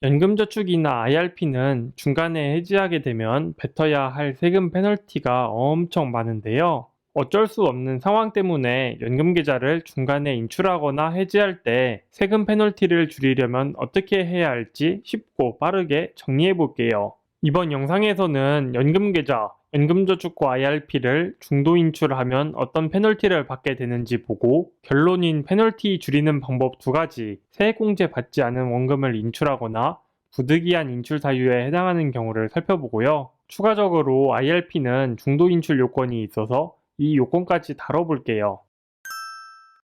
연금저축이나 IRP는 중간에 해지하게 되면 뱉어야 할 세금 페널티가 엄청 많은데요. 어쩔 수 없는 상황 때문에 연금계좌를 중간에 인출하거나 해지할 때 세금 페널티를 줄이려면 어떻게 해야 할지 쉽고 빠르게 정리해 볼게요. 이번 영상에서는 연금계좌, 연금저축과 IRP를 중도 인출하면 어떤 페널티를 받게 되는지 보고, 결론인 페널티 줄이는 방법 두 가지, 세액공제 받지 않은 원금을 인출하거나 부득이한 인출 사유에 해당하는 경우를 살펴보고요. 추가적으로 IRP는 중도 인출 요건이 있어서 이 요건까지 다뤄볼게요.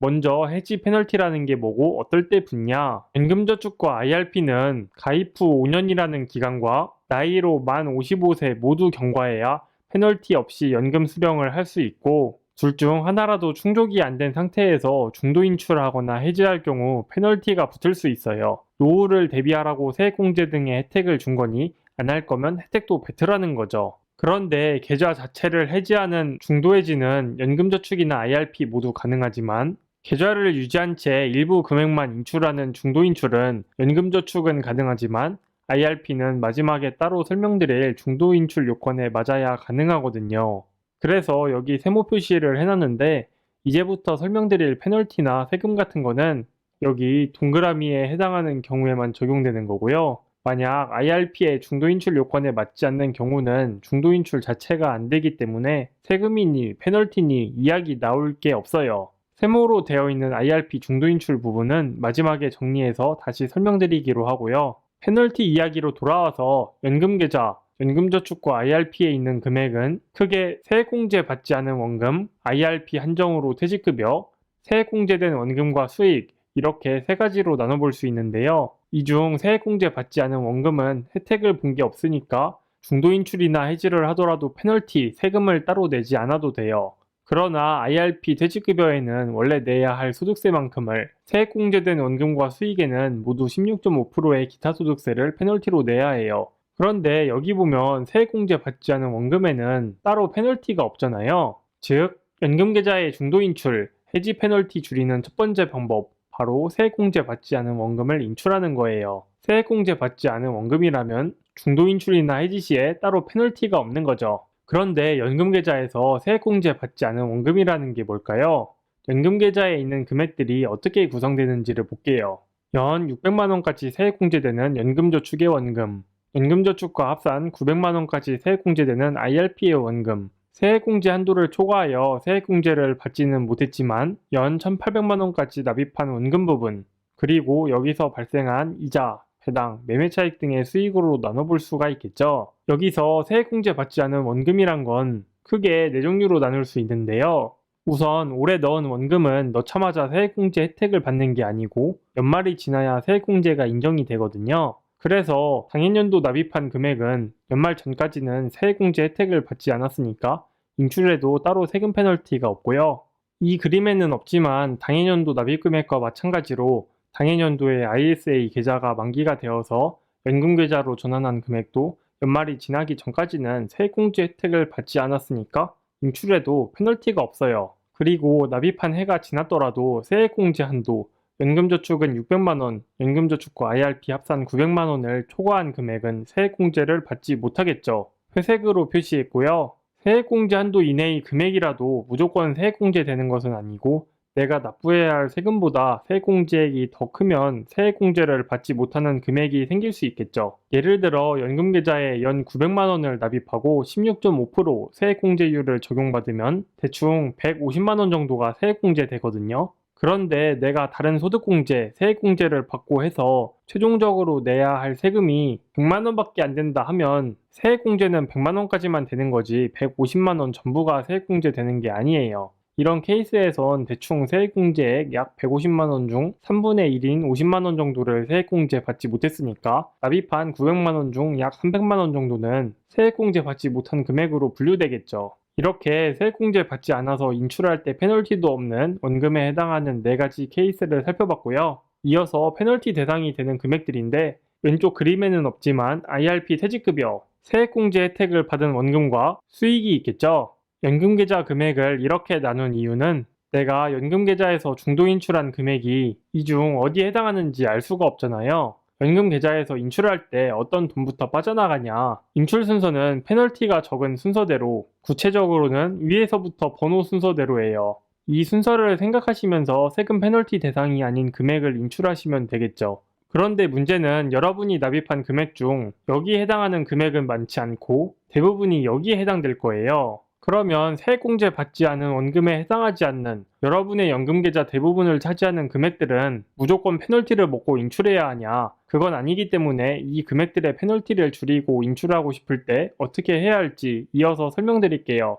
먼저 해지 페널티라는 게 뭐고 어떨 때 붙냐? 연금저축과 IRP는 가입 후 5년이라는 기간과 나이로 만 55세 모두 경과해야 페널티 없이 연금 수령을 할 수 있고, 둘 중 하나라도 충족이 안 된 상태에서 중도 인출하거나 해지할 경우 페널티가 붙을 수 있어요. 노후를 대비하라고 세액공제 등의 혜택을 준 거니 안 할 거면 혜택도 뱉으라는 거죠. 그런데 계좌 자체를 해지하는 중도 해지는 연금저축이나 IRP 모두 가능하지만, 계좌를 유지한 채 일부 금액만 인출하는 중도 인출은 연금저축은 가능하지만 IRP는 마지막에 따로 설명드릴 중도 인출 요건에 맞아야 가능하거든요. 그래서 여기 세모 표시를 해놨는데, 이제부터 설명드릴 페널티나 세금 같은 거는 여기 동그라미에 해당하는 경우에만 적용되는 거고요. 만약 IRP의 중도 인출 요건에 맞지 않는 경우는 중도 인출 자체가 안 되기 때문에 세금이니 페널티니 이야기 나올 게 없어요. 세모로 되어 있는 IRP 중도 인출 부분은 마지막에 정리해서 다시 설명드리기로 하고요. 페널티 이야기로 돌아와서 연금계좌, 연금저축과 IRP에 있는 금액은 크게 세액공제 받지 않은 원금, IRP 한정으로 퇴직급여, 세액공제된 원금과 수익, 이렇게 세 가지로 나눠볼 수 있는데요. 이 중 세액공제 받지 않은 원금은 혜택을 본 게 없으니까 중도 인출이나 해지를 하더라도 페널티, 세금을 따로 내지 않아도 돼요. 그러나 IRP 퇴직급여에는 원래 내야 할 소득세만큼을, 세액공제된 원금과 수익에는 모두 16.5%의 기타소득세를 페널티로 내야 해요. 그런데 여기 보면 세액공제 받지 않은 원금에는 따로 페널티가 없잖아요. 즉, 연금계좌의 중도 인출, 해지 페널티 줄이는 첫 번째 방법, 바로 세액공제 받지 않은 원금을 인출하는 거예요. 세액공제 받지 않은 원금이라면 중도 인출이나 해지 시에 따로 페널티가 없는 거죠. 그런데 연금계좌에서 세액공제 받지 않은 원금이라는 게 뭘까요? 연금계좌에 있는 금액들이 어떻게 구성되는지를 볼게요. 연 600만원까지 세액공제되는 연금저축의 원금, 연금저축과 합산 900만원까지 세액공제되는 IRP의 원금, 세액공제 한도를 초과하여 세액공제를 받지는 못했지만 연 1,800만원까지 납입한 원금 부분, 그리고 여기서 발생한 이자, 배당, 매매차익 등의 수익으로 나눠볼 수가 있겠죠. 여기서 세액공제 받지 않은 원금이란 건 크게 네 종류로 나눌 수 있는데요. 우선 올해 넣은 원금은 넣자마자 세액공제 혜택을 받는 게 아니고 연말이 지나야 세액공제가 인정이 되거든요. 그래서 당해년도 납입한 금액은 연말 전까지는 세액공제 혜택을 받지 않았으니까 인출해도 따로 세금 페널티가 없고요. 이 그림에는 없지만 당해년도 납입금액과 마찬가지로 당해년도에 ISA 계좌가 만기가 되어서 연금계좌로 전환한 금액도 연말이 지나기 전까지는 세액공제 혜택을 받지 않았으니까 인출해도 페널티가 없어요. 그리고 납입한 해가 지났더라도 세액공제 한도, 연금저축은 600만원, 연금저축과 IRP 합산 900만원을 초과한 금액은 세액공제를 받지 못하겠죠. 회색으로 표시했고요. 세액공제 한도 이내의 금액이라도 무조건 세액공제 되는 것은 아니고, 내가 납부해야 할 세금보다 세액공제액이 더 크면 세액공제를 받지 못하는 금액이 생길 수 있겠죠. 예를 들어 연금계좌에 연 900만원을 납입하고 16.5% 세액공제율을 적용받으면 대충 150만원 정도가 세액공제 되거든요. 그런데 내가 다른 소득공제, 세액공제를 받고 해서 최종적으로 내야 할 세금이 100만원밖에 안 된다 하면 세액공제는 100만원까지만 되는 거지 150만원 전부가 세액공제 되는 게 아니에요. 이런 케이스에선 대충 세액공제액 약 150만원 중 3분의 1인 50만원 정도를 세액공제 받지 못했으니까 납입한 900만원 중 약 300만원 정도는 세액공제 받지 못한 금액으로 분류되겠죠. 이렇게 세액공제 받지 않아서 인출할 때 페널티도 없는 원금에 해당하는 4가지 케이스를 살펴봤고요. 이어서 페널티 대상이 되는 금액들인데, 왼쪽 그림에는 없지만 IRP 퇴직급여, 세액공제 혜택을 받은 원금과 수익이 있겠죠. 연금계좌 금액을 이렇게 나눈 이유는 내가 연금계좌에서 중도 인출한 금액이 이 중 어디에 해당하는지 알 수가 없잖아요. 연금 계좌에서 인출할 때 어떤 돈부터 빠져나가냐? 인출 순서는 페널티가 적은 순서대로, 구체적으로는 위에서부터 번호 순서대로예요. 이 순서를 생각하시면서 세금 페널티 대상이 아닌 금액을 인출하시면 되겠죠. 그런데 문제는 여러분이 납입한 금액 중 여기에 해당하는 금액은 많지 않고 대부분이 여기에 해당될 거예요. 그러면 세액공제 받지 않은 원금에 해당하지 않는 여러분의 연금계좌 대부분을 차지하는 금액들은 무조건 페널티를 먹고 인출해야 하냐? 그건 아니기 때문에 이 금액들의 페널티를 줄이고 인출하고 싶을 때 어떻게 해야 할지 이어서 설명드릴게요.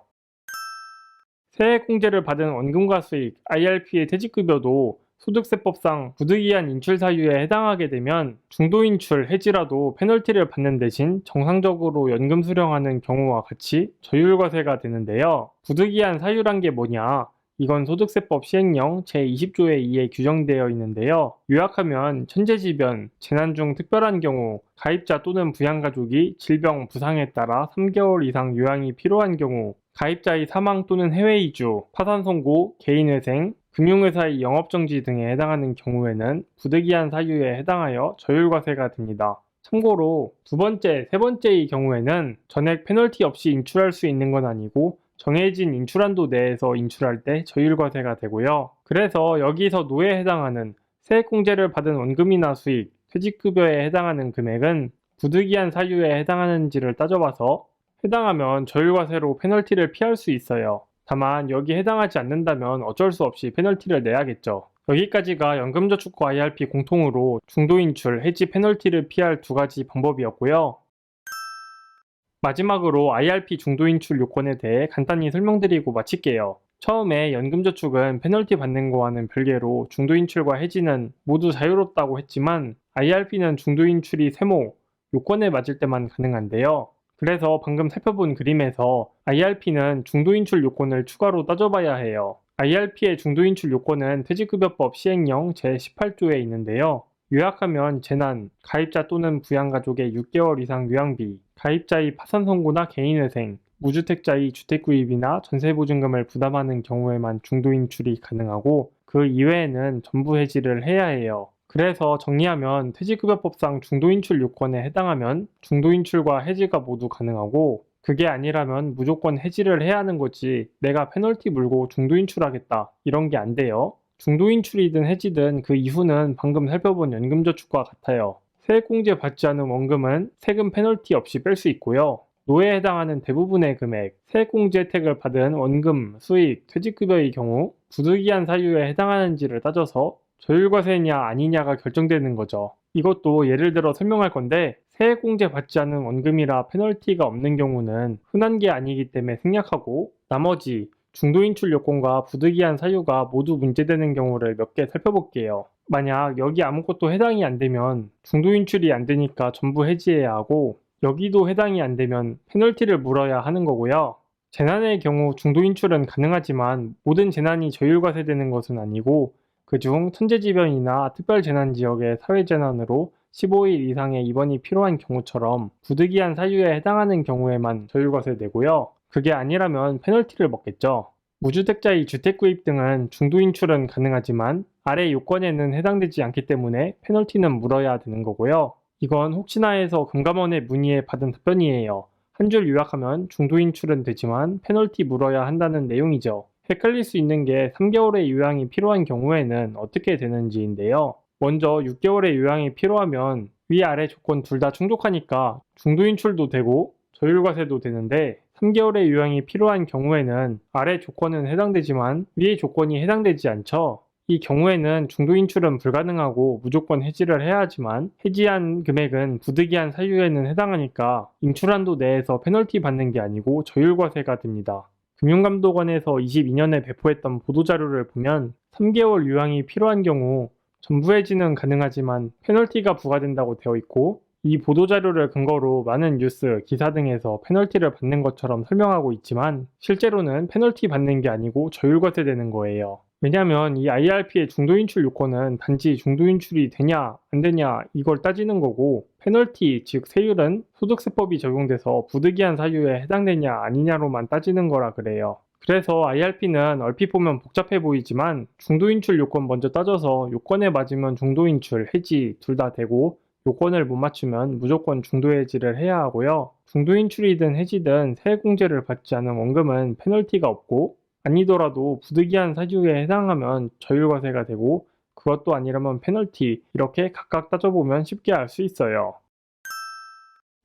세액공제를 받은 원금과 수익, IRP의 퇴직급여도 소득세법상 부득이한 인출 사유에 해당하게 되면 중도인출, 해지라도 페널티를 받는 대신 정상적으로 연금 수령하는 경우와 같이 저율과세가 되는데요. 부득이한 사유란 게 뭐냐? 이건 소득세법 시행령 제20조의 2에 규정되어 있는데요. 요약하면 천재지변, 재난 중 특별한 경우, 가입자 또는 부양가족이 질병, 부상에 따라 3개월 이상 요양이 필요한 경우, 가입자의 사망 또는 해외 이주, 파산 선고, 개인회생, 금융회사의 영업정지 등에 해당하는 경우에는 부득이한 사유에 해당하여 저율과세가 됩니다. 참고로 두 번째, 세 번째의 경우에는 전액 페널티 없이 인출할 수 있는 건 아니고 정해진 인출한도 내에서 인출할 때 저율과세가 되고요. 그래서 여기서 노예에 해당하는 세액공제를 받은 원금이나 수익, 퇴직급여에 해당하는 금액은 부득이한 사유에 해당하는지를 따져봐서 해당하면 저율과세로 페널티를 피할 수 있어요. 다만 여기 해당하지 않는다면 어쩔 수 없이 페널티를 내야겠죠. 여기까지가 연금저축과 IRP 공통으로 중도인출, 해지 페널티를 피할 두 가지 방법이었고요. 마지막으로 IRP 중도인출 요건에 대해 간단히 설명드리고 마칠게요. 처음에 연금저축은 페널티 받는 거와는 별개로 중도인출과 해지는 모두 자유롭다고 했지만 IRP는 중도인출이 세모, 요건에 맞을 때만 가능한데요. 그래서 방금 살펴본 그림에서 IRP는 중도인출 요건을 추가로 따져봐야 해요. IRP의 중도인출 요건은 퇴직급여법 시행령 제18조에 있는데요. 요약하면 재난, 가입자 또는 부양가족의 6개월 이상 요양비, 가입자의 파산 선고나 개인회생, 무주택자의 주택구입이나 전세보증금을 부담하는 경우에만 중도인출이 가능하고 그 이외에는 전부 해지를 해야 해요. 그래서 정리하면 퇴직급여법상 중도인출 요건에 해당하면 중도인출과 해지가 모두 가능하고 그게 아니라면 무조건 해지를 해야 하는 거지 내가 페널티 물고 중도인출하겠다 이런 게 안 돼요. 중도인출이든 해지든 그 이후는 방금 살펴본 연금저축과 같아요. 세액공제 받지 않은 원금은 세금 페널티 없이 뺄 수 있고요. 노예에 해당하는 대부분의 금액, 세액공제 혜택을 받은 원금, 수익, 퇴직급여의 경우 부득이한 사유에 해당하는지를 따져서 저율과세냐 아니냐가 결정되는 거죠. 이것도 예를 들어 설명할 건데 세액공제 받지 않은 원금이라 페널티가 없는 경우는 흔한 게 아니기 때문에 생략하고 나머지 중도인출 요건과 부득이한 사유가 모두 문제되는 경우를 몇 개 살펴볼게요. 만약 여기 아무것도 해당이 안 되면 중도인출이 안 되니까 전부 해지해야 하고 여기도 해당이 안 되면 페널티를 물어야 하는 거고요. 재난의 경우 중도인출은 가능하지만 모든 재난이 저율과세되는 것은 아니고 그중 천재지변이나 특별재난지역의 사회재난으로 15일 이상의 입원이 필요한 경우처럼 부득이한 사유에 해당하는 경우에만 저율과세 내고요. 그게 아니라면 페널티를 먹겠죠. 무주택자의 주택구입 등은 중도인출은 가능하지만 아래 요건에는 해당되지 않기 때문에 페널티는 물어야 되는 거고요. 이건 혹시나 해서 금감원의 문의에 받은 답변이에요. 한 줄 요약하면 중도인출은 되지만 페널티 물어야 한다는 내용이죠. 헷갈릴 수 있는 게 3개월의 요양이 필요한 경우에는 어떻게 되는지인데요. 먼저 6개월의 요양이 필요하면 위아래 조건 둘 다 충족하니까 중도인출도 되고 저율과세도 되는데 3개월의 요양이 필요한 경우에는 아래 조건은 해당되지만 위의 조건이 해당되지 않죠. 이 경우에는 중도인출은 불가능하고 무조건 해지를 해야 하지만 해지한 금액은 부득이한 사유에는 해당하니까 인출한도 내에서 페널티 받는 게 아니고 저율과세가 됩니다. 금융감독원에서 22년에 배포했던 보도자료를 보면 3개월 요양이 필요한 경우 전부 해지는 가능하지만 페널티가 부과된다고 되어 있고 이 보도자료를 근거로 많은 뉴스, 기사 등에서 페널티를 받는 것처럼 설명하고 있지만 실제로는 페널티 받는 게 아니고 저율과세 되는 거예요. 왜냐면 이 IRP의 중도인출 요건은 단지 중도인출이 되냐 안 되냐 이걸 따지는 거고 페널티 즉 세율은 소득세법이 적용돼서 부득이한 사유에 해당되냐 아니냐로만 따지는 거라 그래요. 그래서 IRP는 얼핏 보면 복잡해 보이지만 중도인출 요건 먼저 따져서 요건에 맞으면 중도인출, 해지 둘 다 되고 요건을 못 맞추면 무조건 중도 해지를 해야 하고요. 중도 인출이든 해지든 세액공제를 받지 않은 원금은 페널티가 없고, 아니더라도 부득이한 사유에 해당하면 저율과세가 되고, 그것도 아니라면 페널티, 이렇게 각각 따져보면 쉽게 알 수 있어요.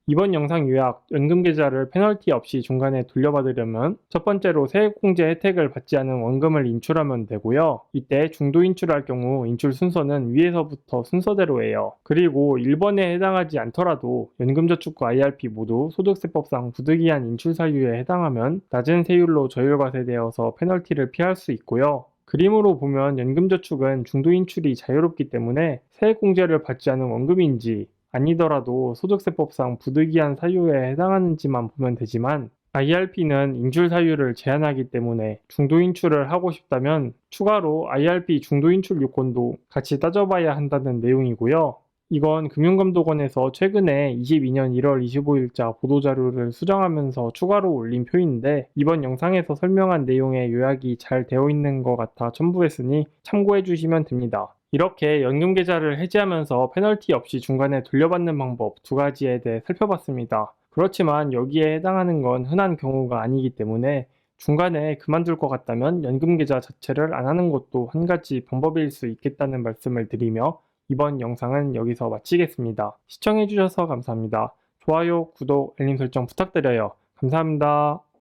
이번 영상 요약, 연금계좌를 페널티 없이 중간에 돌려받으려면 첫 번째로 세액공제 혜택을 받지 않은 원금을 인출하면 되고요. 이때 중도 인출할 경우 인출 순서는 위에서부터 순서대로예요. 그리고 1번에 해당하지 않더라도 연금저축과 IRP 모두 소득세법상 부득이한 인출 사유에 해당하면 낮은 세율로 저율과세되어서 페널티를 피할 수 있고요. 그림으로 보면 연금저축은 중도 인출이 자유롭기 때문에 세액공제를 받지 않은 원금인지 아니더라도 소득세법상 부득이한 사유에 해당하는지만 보면 되지만, IRP는 인출 사유를 제한하기 때문에 중도 인출을 하고 싶다면 추가로 IRP 중도 인출 요건도 같이 따져봐야 한다는 내용이고요. 이건 금융감독원에서 최근에 22년 1월 25일자 보도자료를 수정하면서 추가로 올린 표인데, 이번 영상에서 설명한 내용의 요약이 잘 되어 있는 것 같아 첨부했으니 참고해 주시면 됩니다. 이렇게 연금계좌를 해지하면서 페널티 없이 중간에 돌려받는 방법 두 가지에 대해 살펴봤습니다. 그렇지만 여기에 해당하는 건 흔한 경우가 아니기 때문에 중간에 그만둘 것 같다면 연금계좌 자체를 안 하는 것도 한 가지 방법일 수 있겠다는 말씀을 드리며 이번 영상은 여기서 마치겠습니다. 시청해주셔서 감사합니다. 좋아요, 구독, 알림 설정 부탁드려요. 감사합니다.